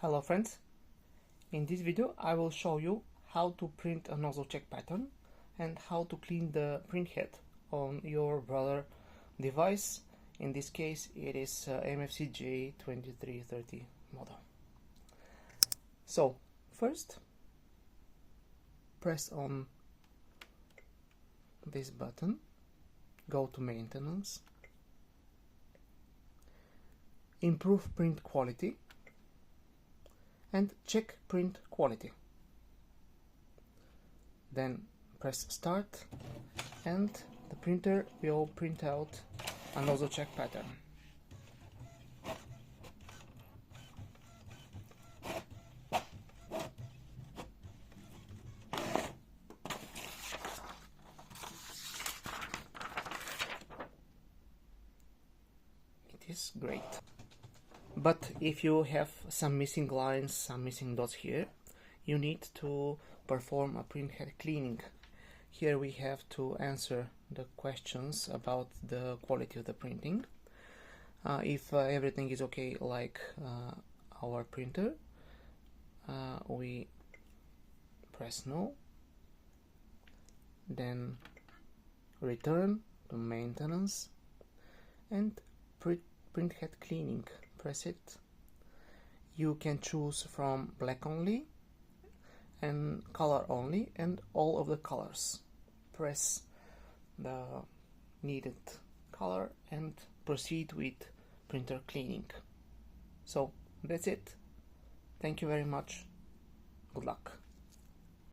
Hello friends, in this video I will show you how to print a nozzle check pattern and how to clean the printhead on your brother device. In this case it is MFC-J2330 model. So first press on this button, go to maintenance, improve print quality and check print quality. Then press start and the printer will print out a nozzle check pattern. It is great. But if you have some missing lines, some missing dots here, you need to perform a printhead cleaning. Here we have to answer the questions about the quality of the printing. If everything is okay like our printer, we press no, then return to maintenance and printhead cleaning. Press it. You can choose from black only and color only and all of the colors. Press the needed color and proceed with printer cleaning. So that's it. Thank you very much. Good luck.